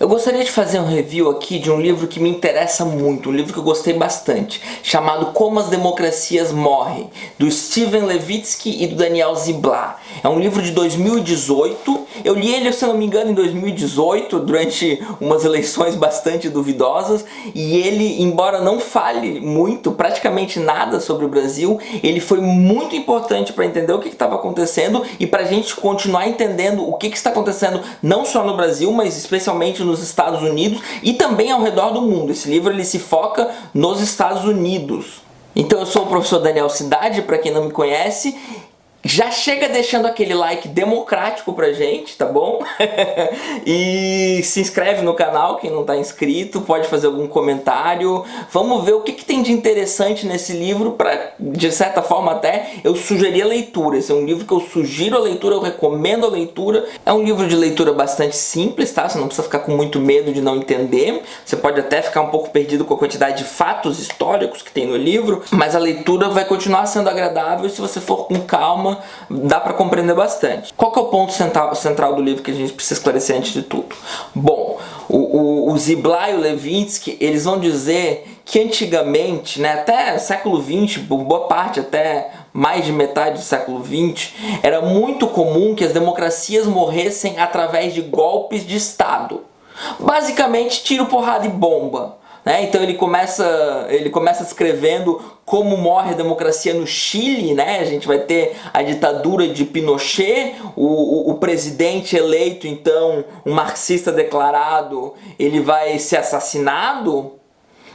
Eu gostaria de fazer um review aqui de um livro que me interessa muito, um livro que eu gostei bastante, chamado Como as Democracias Morrem, do Steven Levitsky e do Daniel Ziblatt. É um livro de 2018, eu li ele, se não me engano, em 2018, durante umas eleições bastante duvidosas, e ele, embora não fale muito, praticamente nada sobre o Brasil, ele foi muito importante para entender o que estava acontecendo e para a gente continuar entendendo o que está acontecendo não só no Brasil, mas especialmente nos Estados Unidos e também ao redor do mundo. Esse livro ele se foca nos Estados Unidos. Então eu sou o professor Daniel Cidade, para quem não me conhece. Já chega deixando aquele like democrático pra gente, tá bom? E se inscreve no canal, quem não tá inscrito, pode fazer algum comentário. Vamos ver o que tem de interessante nesse livro, pra, de certa forma até, eu sugeri a leitura. Esse é um livro que eu sugiro a leitura, eu recomendo a leitura. É um livro de leitura bastante simples, tá? Você não precisa ficar com muito medo de não entender. Você pode até ficar um pouco perdido com a quantidade de fatos históricos que tem no livro, mas a leitura vai continuar sendo agradável se você for com calma. Dá para compreender bastante. Qual que é o ponto central do livro que a gente precisa esclarecer antes de tudo? Bom, o Ziblatt e o Levitsky, eles vão dizer que antigamente, né, até século XX, boa parte até mais de metade do século XX, era muito comum que as democracias morressem através de golpes de Estado. Basicamente, tiro, porrada e bomba. Então ele começa escrevendo como morre a democracia no Chile, né? A gente vai ter a ditadura de Pinochet, o presidente eleito, então, um marxista declarado, ele vai ser assassinado,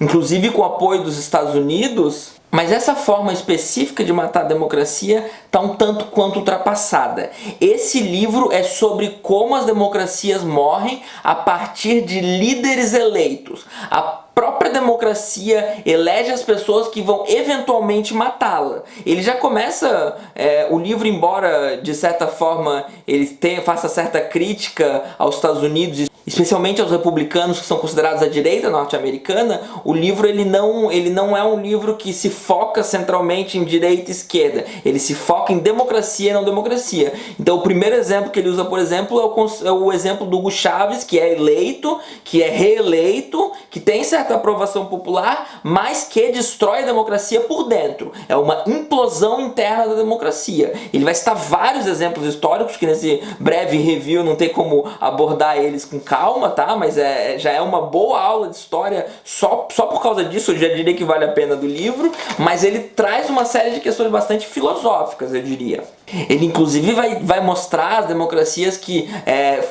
inclusive com o apoio dos Estados Unidos. Mas essa forma específica de matar a democracia está um tanto quanto ultrapassada. Esse livro é sobre como as democracias morrem a partir de líderes eleitos. A própria democracia elege as pessoas que vão eventualmente matá-la. Ele já começa, o livro, embora de certa forma ele faça certa crítica aos Estados Unidos, especialmente aos republicanos que são considerados a direita norte-americana, o livro ele não é um livro que se foca centralmente em direita e esquerda. Ele se foca em democracia e não democracia. Então o primeiro exemplo que ele usa, por exemplo, é o exemplo do Hugo Chávez, que é eleito, que é reeleito, que tem certa aprovação popular, mas que destrói a democracia por dentro. É uma implosão interna da democracia. Ele vai citar vários exemplos históricos, que nesse breve review não tem como abordar eles com calma, tá? Mas já é uma boa aula de história só por causa disso, eu já diria que vale a pena do livro, mas ele traz uma série de questões bastante filosóficas, eu diria. Ele inclusive vai mostrar as democracias que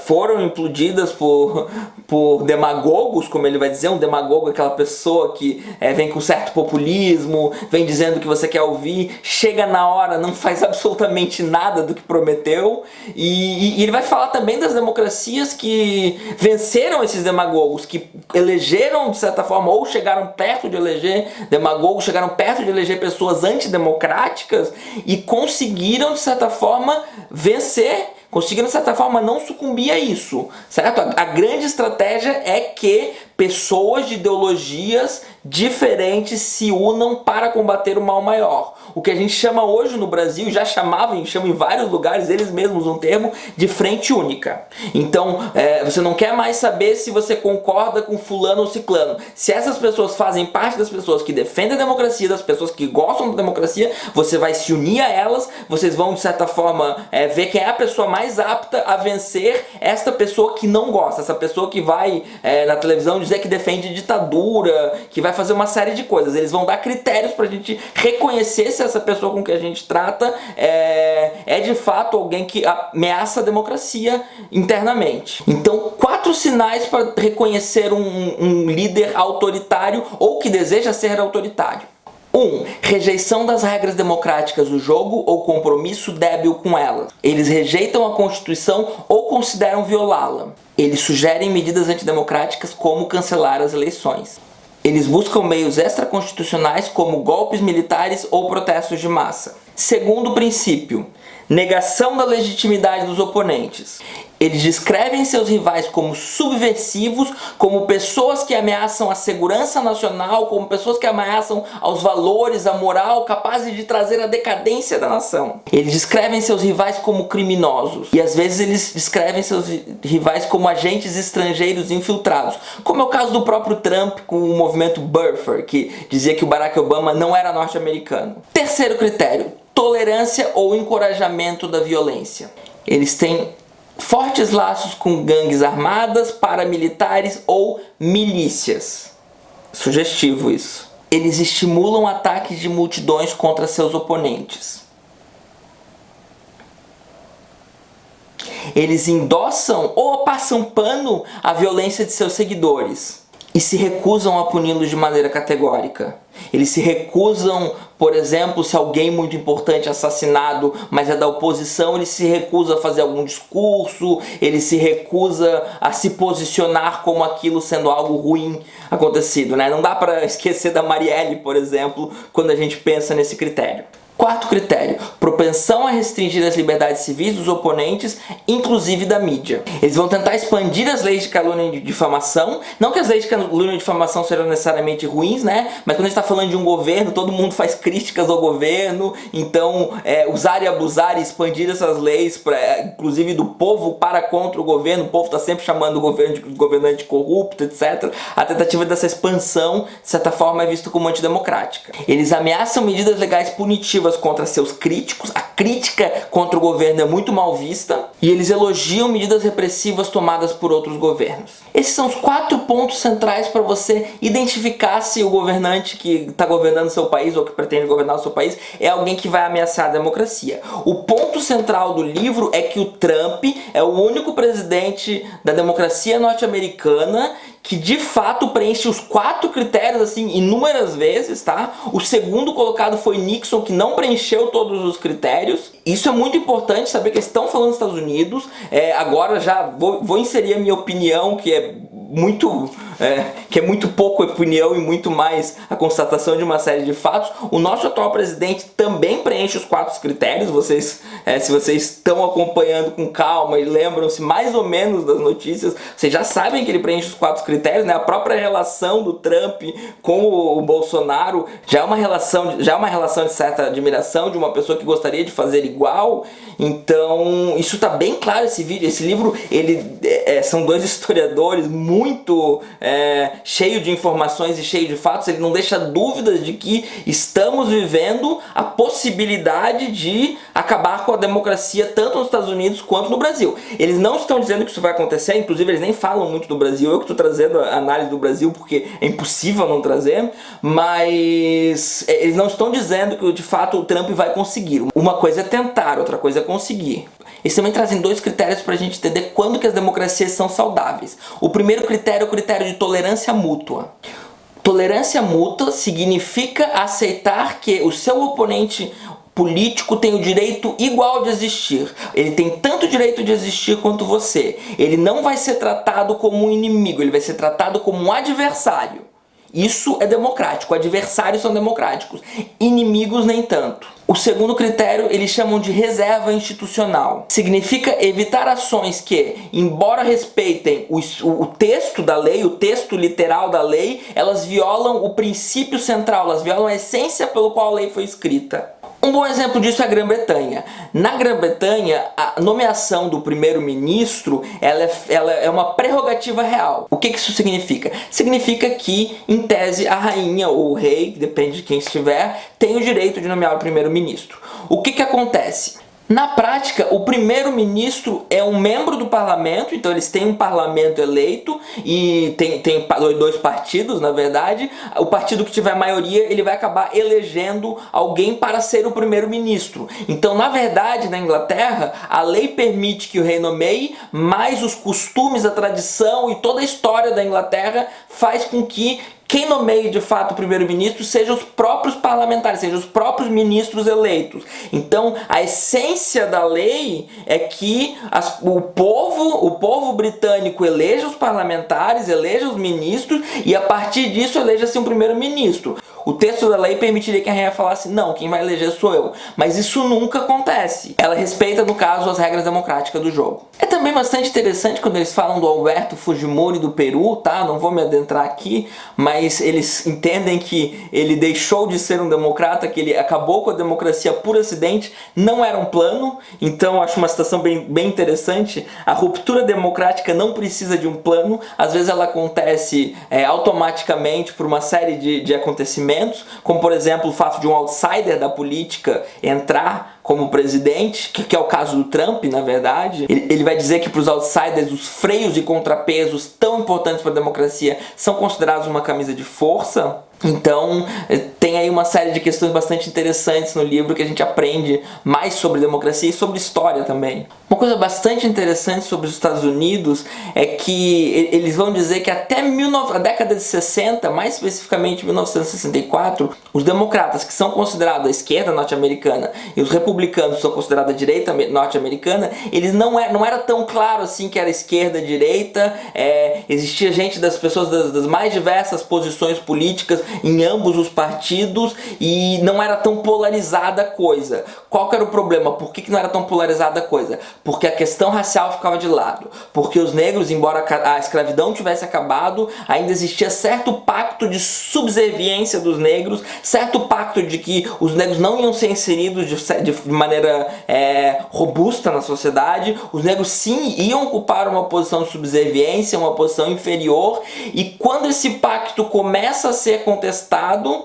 foram implodidas por demagogos, como ele vai dizer. Um demagogo é aquela pessoa que vem com certo populismo, vem dizendo o que você quer ouvir, chega na hora, não faz absolutamente nada do que prometeu. E ele vai falar também das democracias que venceram esses demagogos, que elegeram de certa forma, ou chegaram perto de eleger demagogos, chegaram perto de eleger pessoas antidemocráticas e conseguiram de certa forma vencer, conseguiram de certa forma não sucumbir a isso, certo? A grande estratégia é que pessoas de ideologias diferentes se unam para combater o mal maior. O que a gente chama hoje no Brasil, já chamam em vários lugares, eles mesmos um termo de frente única. Então, você não quer mais saber se você concorda com fulano ou ciclano. Se essas pessoas fazem parte das pessoas que defendem a democracia, das pessoas que gostam da democracia, você vai se unir a elas, vocês vão de certa forma ver quem é a pessoa mais apta a vencer esta pessoa que não gosta, essa pessoa que vai na televisão dizer que defende ditadura, que vai fazer uma série de coisas. Eles vão dar critérios pra gente reconhecer se essa pessoa com que a gente trata é de fato alguém que ameaça a democracia internamente. Então, 4 sinais para reconhecer um líder autoritário ou que deseja ser autoritário. 1. Rejeição das regras democráticas do jogo ou compromisso débil com elas. Eles rejeitam a Constituição ou consideram violá-la. Eles sugerem medidas antidemocráticas como cancelar as eleições. Eles buscam meios extraconstitucionais como golpes militares ou protestos de massa. Segundo princípio, negação da legitimidade dos oponentes. Eles descrevem seus rivais como subversivos, como pessoas que ameaçam a segurança nacional, como pessoas que ameaçam aos valores, a moral, capazes de trazer a decadência da nação. Eles descrevem seus rivais como criminosos. E às vezes eles descrevem seus rivais como agentes estrangeiros infiltrados. Como é o caso do próprio Trump com o movimento Birther, que dizia que o Barack Obama não era norte-americano. Terceiro critério: tolerância ou encorajamento da violência. Eles têm fortes laços com gangues armadas, paramilitares ou milícias. Sugestivo isso. Eles estimulam ataques de multidões contra seus oponentes. Eles endossam ou passam pano à violência de seus seguidores e se recusam a puni-los de maneira categórica. Eles se recusam, por exemplo, se alguém muito importante é assassinado, mas é da oposição, ele se recusa a fazer algum discurso, ele se recusa a se posicionar como aquilo sendo algo ruim acontecido, né? Não dá para esquecer da Marielle, por exemplo, quando a gente pensa nesse critério. Quarto critério: propensão a restringir as liberdades civis dos oponentes, inclusive da mídia. Eles vão tentar expandir as leis de calúnia e de difamação. Não que as leis de calúnia e difamação sejam necessariamente ruins, né? Mas quando a gente está falando de um governo, todo mundo faz críticas ao governo. Então, usar e abusar e expandir essas leis, inclusive do povo para contra o governo. O povo está sempre chamando o governo de governante corrupto, etc. A tentativa dessa expansão, de certa forma, é vista como antidemocrática. Eles ameaçam medidas legais punitivas contra seus críticos. A crítica contra o governo é muito mal vista. E eles elogiam medidas repressivas tomadas por outros governos. Esses são os 4 pontos centrais para você identificar se o governante que está governando o seu país ou que pretende governar o seu país é alguém que vai ameaçar a democracia. O ponto central do livro é que o Trump é o único presidente da democracia norte-americana que de fato preenche os 4 critérios assim inúmeras vezes, tá? O segundo colocado foi Nixon, que não preencheu todos os critérios. Isso é muito importante saber que eles estão falando dos Estados Unidos. Agora já vou inserir a minha opinião, que é muito pouco opinião e muito mais a constatação de uma série de fatos. O nosso atual presidente também preenche os 4 critérios. Se vocês estão acompanhando com calma e lembram-se mais ou menos das notícias, vocês já sabem que ele preenche os 4 critérios, né? A própria relação do Trump com o Bolsonaro já é uma relação de certa admiração, de uma pessoa que gostaria de fazer igual. Então isso está bem claro. Esse livro, são 2 historiadores muito cheio de informações e cheio de fatos. Ele não deixa dúvidas de que estamos vivendo a possibilidade de acabar com a democracia tanto nos Estados Unidos quanto no Brasil. Eles não estão dizendo que isso vai acontecer, inclusive eles nem falam muito do Brasil. Eu que estou trazendo a análise do Brasil porque é impossível não trazer, mas eles não estão dizendo que de fato o Trump vai conseguir. Uma coisa é tentar, outra coisa é conseguir. Eles também trazem 2 critérios para a gente entender quando que as democracias são saudáveis. O primeiro critério é o critério de tolerância mútua. Tolerância mútua significa aceitar que o seu oponente político tem o direito igual de existir. Ele tem tanto direito de existir quanto você. Ele não vai ser tratado como um inimigo, ele vai ser tratado como um adversário. Isso é democrático. Adversários são democráticos, inimigos nem tanto. O segundo critério eles chamam de reserva institucional. Significa evitar ações que, embora respeitem o texto da lei, o texto literal da lei, elas violam o princípio central, elas violam a essência pelo qual a lei foi escrita. Um bom exemplo disso é a Grã-Bretanha. Na Grã-Bretanha, a nomeação do primeiro-ministro ela é uma prerrogativa real. O que isso significa? Significa que, em tese, a rainha ou o rei, depende de quem estiver, tem o direito de nomear o primeiro-ministro. O que acontece? Na prática, o primeiro-ministro é um membro do parlamento, então eles têm um parlamento eleito e tem 2 partidos, na verdade. O partido que tiver maioria, ele vai acabar elegendo alguém para ser o primeiro-ministro. Então, na verdade, na Inglaterra, a lei permite que o rei nomeie, mas os costumes, a tradição e toda a história da Inglaterra faz com que quem nomeie de fato o primeiro-ministro sejam os próprios parlamentares, sejam os próprios ministros eleitos. Então, a essência da lei é que o povo britânico eleja os parlamentares, eleja os ministros e a partir disso eleja-se um primeiro-ministro. O texto da lei permitiria que a rainha falasse, não, quem vai eleger sou eu. Mas isso nunca acontece. Ela respeita, no caso, as regras democráticas do jogo. É também bastante interessante quando eles falam do Alberto Fujimori do Peru, tá? Não vou me adentrar aqui, mas eles entendem que ele deixou de ser um democrata, que ele acabou com a democracia por acidente, não era um plano. Então eu acho uma citação bem interessante. A ruptura democrática não precisa de um plano, às vezes ela acontece automaticamente por uma série de acontecimentos, como por exemplo o fato de um outsider da política entrar como presidente, que é o caso do Trump, na verdade. Ele vai dizer que para os outsiders os freios e contrapesos tão importantes para a democracia são considerados uma camisa de força. Então tem aí uma série de questões bastante interessantes no livro que a gente aprende mais sobre democracia e sobre história também. Uma coisa bastante interessante sobre os Estados Unidos é que eles vão dizer que até a década de 60, mais especificamente 1964, os democratas, que são considerados a esquerda norte-americana, e os republicanos, que são considerados a direita norte-americana, eles não era tão claro assim que era esquerda, direita, existia gente das pessoas das mais diversas posições políticas em ambos os partidos e não era tão polarizada a coisa. Qual que era o problema? Por que não era tão polarizada a coisa? Porque a questão racial ficava de lado. Porque os negros, embora a escravidão tivesse acabado, ainda existia certo pacto de subserviência dos negros, certo pacto de que os negros não iam ser inseridos de maneira robusta na sociedade. Os negros sim iam ocupar uma posição de subserviência, uma posição inferior, e quando esse pacto começa a ser contestado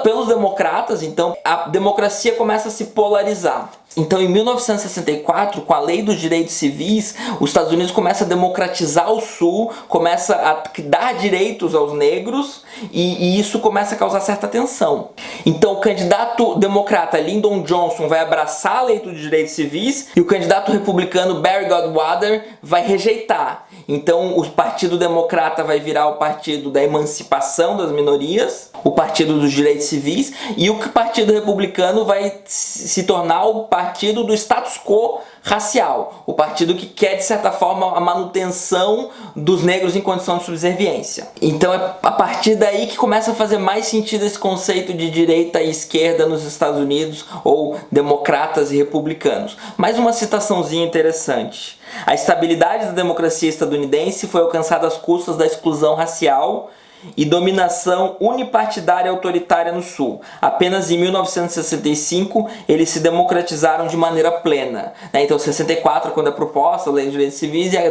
pelos democratas, então a democracia começa a se polarizar. Então em 1964, com a Lei dos Direitos Civis, os Estados Unidos começa a democratizar o Sul, começa a dar direitos aos negros e isso começa a causar certa tensão. Então o candidato democrata Lyndon Johnson vai abraçar a Lei dos Direitos Civis e o candidato republicano Barry Goldwater vai rejeitar. Então o Partido Democrata vai virar o Partido da Emancipação das Minorias, o Partido dos Direitos Civis, e o Partido Republicano vai se tornar o partido do status quo racial, o partido que quer, de certa forma, a manutenção dos negros em condição de subserviência. Então é a partir daí que começa a fazer mais sentido esse conceito de direita e esquerda nos Estados Unidos, ou democratas e republicanos. Mais uma citaçãozinha interessante. A estabilidade da democracia estadunidense foi alcançada às custas da exclusão racial e dominação unipartidária autoritária no Sul. Apenas em 1965 eles se democratizaram de maneira plena. Então 64 quando é proposta a Lei de Direitos Civis, e a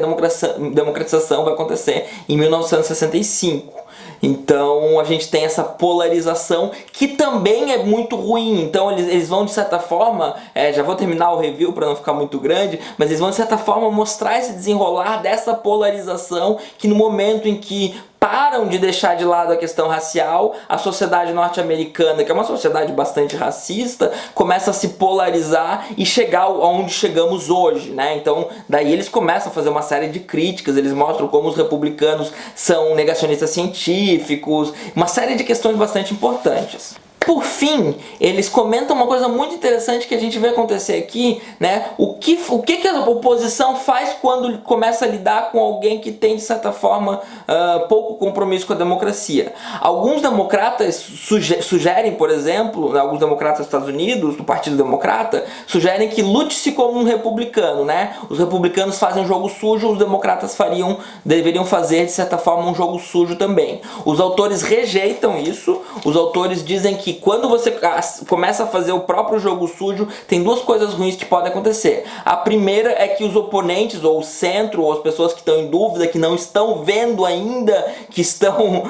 democratização vai acontecer em 1965. Então a gente tem essa polarização que também é muito ruim. Então eles vão, de certa forma, já vou terminar o review para não ficar muito grande, mas eles vão, de certa forma, mostrar esse desenrolar dessa polarização, que no momento em que param de deixar de lado a questão racial, a sociedade norte-americana, que é uma sociedade bastante racista, começa a se polarizar e chegar aonde chegamos hoje, né? Então daí eles começam a fazer uma série de críticas, eles mostram como os republicanos são negacionistas científicos, uma série de questões bastante importantes. Por fim, eles comentam uma coisa muito interessante que a gente vê acontecer aqui, né? O que a oposição faz quando começa a lidar com alguém que tem, de certa forma, pouco compromisso com a democracia. Alguns democratas sugerem, por exemplo, alguns democratas dos Estados Unidos, do Partido Democrata, sugerem que lute-se como um republicano, né? Os republicanos fazem um jogo sujo, os democratas deveriam fazer, de certa forma, um jogo sujo também. Os autores rejeitam isso, os autores dizem que quando você começa a fazer o próprio jogo sujo, tem duas coisas ruins que podem acontecer. A primeira é que os oponentes, ou o centro, ou as pessoas que estão em dúvida, que não estão vendo ainda, que estão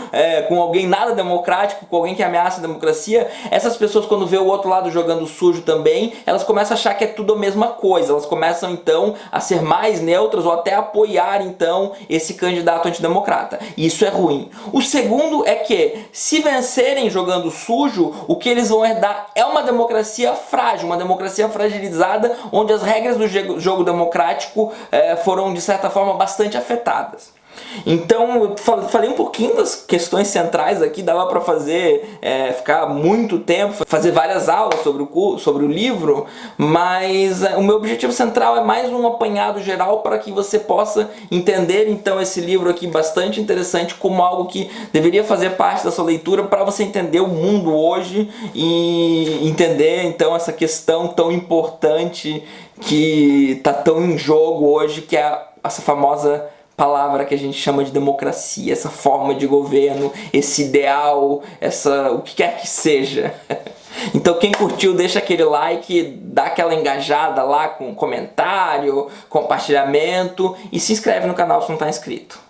com alguém nada democrático, com alguém que ameaça a democracia, essas pessoas, quando vê o outro lado jogando sujo também, elas começam a achar que é tudo a mesma coisa. Elas começam então a ser mais neutras ou até apoiar então esse candidato antidemocrata. E isso é ruim. O segundo é que, se vencerem jogando sujo, o que eles vão herdar é uma democracia frágil, uma democracia fragilizada, onde as regras do jogo democrático foram, de certa forma, bastante afetadas. Então eu falei um pouquinho das questões centrais aqui, dava para fazer, ficar muito tempo, fazer várias aulas sobre o livro, mas o meu objetivo central é mais um apanhado geral para que você possa entender então esse livro aqui bastante interessante como algo que deveria fazer parte da sua leitura para você entender o mundo hoje e entender então essa questão tão importante que está tão em jogo hoje, que é essa famosa palavra que a gente chama de democracia, essa forma de governo, esse ideal, o que quer que seja. Então quem curtiu, deixa aquele like, dá aquela engajada lá com comentário, compartilhamento e se inscreve no canal se não está inscrito.